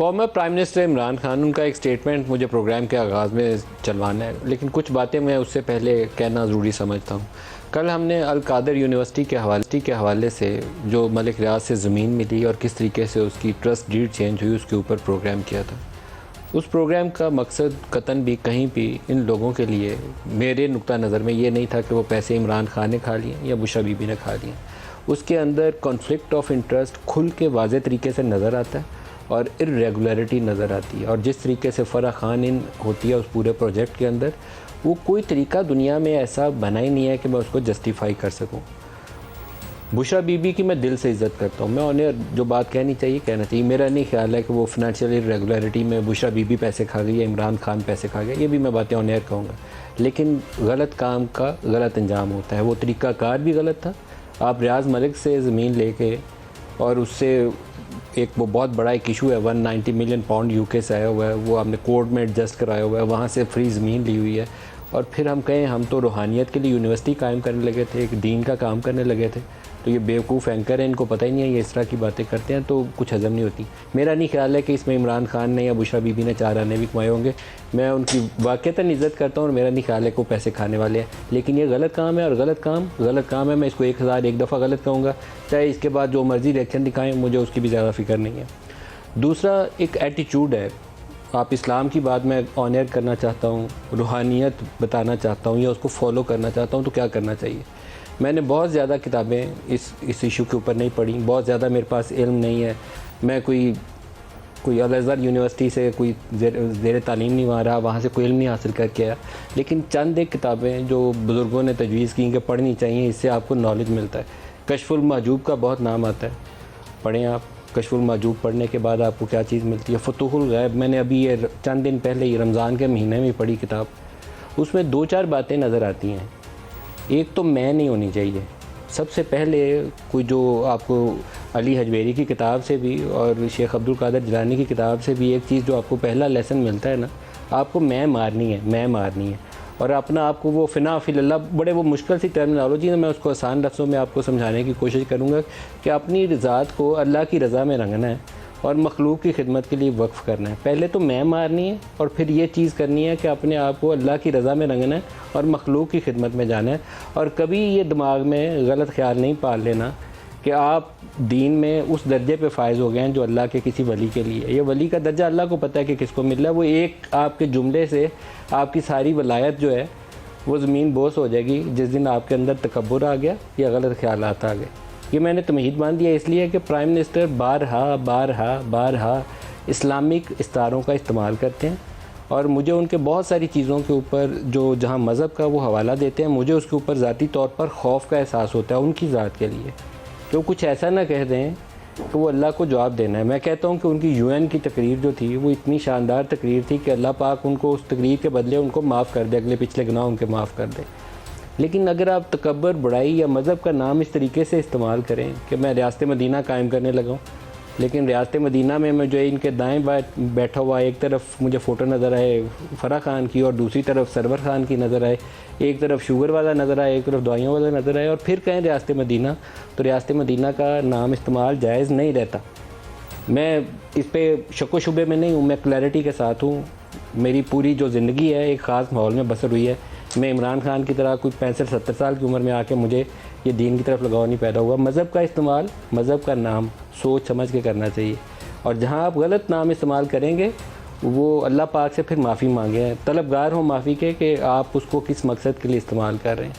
Former prime minister Imran Khan, उनका एक statement मुझे प्रोग्राम के आगाज़ में चलवाना है, लेकिन कुछ बातें मैं उससे पहले कहना ज़रूरी समझता हूँ। कल हमने अल कादर यूनिवर्सिटी के हवाले से जो मलिक रियाज से ज़मीन मिली और किस तरीके से उसकी ट्रस्ट डीड चेंज हुई, उसके ऊपर प्रोग्राम किया था। उस प्रोग्राम का मकसद कतन भी कहीं भी इन लोगों के लिए मेरे नुक्ता नज़र में ये नहीं था कि वो पैसे इमरान खान ने खा लिए या बुशरा बीबी ने खा लिए। उसके अंदर कॉन्फ्लिक्ट ऑफ इंटरेस्ट खुल के वाज़े तरीके से नज़र आता है और इर्रेगुलरिटी नज़र आती है। और जिस तरीके से फ़रा खान इन होती है उस पूरे प्रोजेक्ट के अंदर, वो कोई तरीका दुनिया में ऐसा बना ही नहीं है कि मैं उसको जस्टिफाई कर सकूं। बुशरा बीबी की मैं दिल से इज़्ज़त करता हूँ, मैं उन्हें जो बात कहनी चाहिए कहना चाहिए। मेरा नहीं ख्याल है कि वो फिनंशियल इर्रेगुलरिटी में बुशरा बीबी पैसे खा गई या इमरान खान पैसे खा गया, ये भी मैं बातें ऑन एयर कहूँगा। लेकिन गलत काम का गलत अंजाम होता है, वो तरीक़ाकार भी गलत था। आप रियाज मलिक से ज़मीन लेके और उससे एक वो बहुत बड़ा एक इशू है, 190 मिलियन पाउंड यूके से आया हुआ है, वो हमने कोर्ट में एडजस्ट कराया हुआ है, वहाँ से फ्री ज़मीन ली हुई है। और फिर हम कहें हम तो रूहानियत के लिए यूनिवर्सिटी कायम करने लगे थे, एक दीन का काम करने लगे थे, तो ये बेवकूफ़ एंकर हैं, इनको पता ही नहीं है, ये इस तरह की बातें करते हैं तो कुछ हज़म नहीं होती। मेरा नहीं ख्याल है कि इसमें इमरान खान ने या बुशरा बीबी ने 4 आने भी कमाए होंगे। मैं उनकी वाक़ईतन इज़्ज़त करता हूँ और मेरा नहीं ख्याल है कि वो पैसे खाने वाले हैं, लेकिन ये गलत काम है और गलत काम है। मैं इसको 1000 एक दफ़ा गलत कहूँगा, चाहे इसके बाद जो मर्ज़ी रिएक्शन दिखाएँ, मुझे उसकी भी ज़्यादा फ़िक्र नहीं है। दूसरा एक एटीट्यूड है, आप इस्लाम की बात मैं ऑन एयर करना चाहता हूँ, रूहानियत बताना चाहता हूँ या उसको फॉलो करना चाहता हूँ तो क्या करना चाहिए। मैंने बहुत ज़्यादा किताबें इस इशू के ऊपर नहीं पढ़ी, बहुत ज़्यादा मेरे पास इल्म नहीं है, मैं कोई अल अज़हर यूनिवर्सिटी से कोई ज़ेर तालीम नहीं वहाँ रहा, वहाँ से कोई इल्म नहीं हासिल करके आया। लेकिन चंद एक किताबें जो बुज़ुर्गों ने तजवीज़ की कि पढ़नी चाहिए, इससे आपको नॉलेज मिलता है। कश्फुल महजूब का बहुत नाम आता है, पढ़ें आप। कश्फुल महजूब पढ़ने के बाद आपको क्या चीज़ मिलती है। फतुहुल गैब मैंने अभी ये चंद दिन पहले ही रमज़ान के महीने में पढ़ी किताब, उसमें 2-4 बातें नज़र आती हैं। एक तो मैं नहीं होनी चाहिए सबसे पहले, कोई जो आपको अली हजवेरी की किताब से भी और शेख अब्दुल कादिर जिलानी की किताब से भी एक चीज़ जो आपको पहला लेसन मिलता है ना, आपको मैं मारनी है। और अपना आपको वो फ़िना फ़िल्लाह, बड़े वो मुश्किल सी टर्मिनोलॉजी है, मैं उसको आसान लफ्ज़ों में आपको समझाने की कोशिश करूँगा कि अपनी ज़ात को अल्लाह की रज़ा में रंगना है और मखलूक की खिदमत के लिए वक्फ़ करना है। पहले तो मैं मारनी है और फिर ये चीज़ करनी है कि अपने आप को अल्लाह की रज़ा में रंगना है और मखलूक की खिदमत में जाना है। और कभी ये दिमाग में गलत ख्याल नहीं पाल लेना कि आप दीन में उस दर्जे पे फ़ायज़ हो गए हैं जो अल्लाह के किसी वली के लिए। ये वली का दर्जा अल्लाह को पता है कि किसको मिल रहा है। वो एक आपके जुमले से आपकी सारी वलायत जो है वो ज़मीन बोस हो जाएगी जिस दिन आपके अंदर तकब्बुर आ गया या गलत ख्यालात आ गए। ये मैंने तमहीद बांध दिया इसलिए कि प्राइम मिनिस्टर बारहा इस्लामिक इस्तारों का इस्तेमाल करते हैं और मुझे उनके बहुत सारी चीज़ों के ऊपर जो जहाँ मज़हब का वो हवाला देते हैं, मुझे उसके ऊपर ज़ाती तौर पर खौफ का एहसास होता है उनकी ज़ात के लिए कि वो कुछ ऐसा ना कह दें कि वो अल्लाह को जवाब देना है। मैं कहता हूँ कि उनकी यूएन की तकरीर जो थी वो इतनी शानदार तकरीर थी कि अल्लाह पाक उनको उस तकरीर के बदले उनको माफ़ कर दे, अगले पिछले गुनाह उनके माफ़ कर दे। लेकिन अगर आप तकब्बर, बड़ाई या मज़हब का नाम इस तरीके से इस्तेमाल करें कि मैं रियासत मदीना कायम करने लगा हूँ, लेकिन रियासत मदीना में मैं जो है इनके दाएं बाएं बैठा हुआ, एक तरफ मुझे फ़ोटो नज़र आए फ़रा खान की और दूसरी तरफ सरवर खान की नज़र आए, एक तरफ शुगर वाला नज़र आए, एक तरफ दवाइयों वाला नज़र आए और फिर कहें रियासत मदीना, तो रियासत मदीना का नाम इस्तेमाल जायज़ नहीं रहता। मैं इस पर शक व शुबे में नहीं हूँ, मैं क्लैरिटी के साथ हूँ। मेरी पूरी जो ज़िंदगी है एक ख़ास माहौल में बसर हुई है। मैं इमरान खान की तरह कोई 65-70 साल की उम्र में आके मुझे ये दीन की तरफ लगाव नहीं पैदा हुआ। मज़हब का इस्तेमाल, मज़हब का नाम सोच समझ के करना चाहिए और जहाँ आप गलत नाम इस्तेमाल करेंगे वो अल्लाह पाक से फिर माफ़ी मांगे, तलबगार हो माफ़ी के कि आप उसको किस मकसद के लिए इस्तेमाल कर रहे हैं।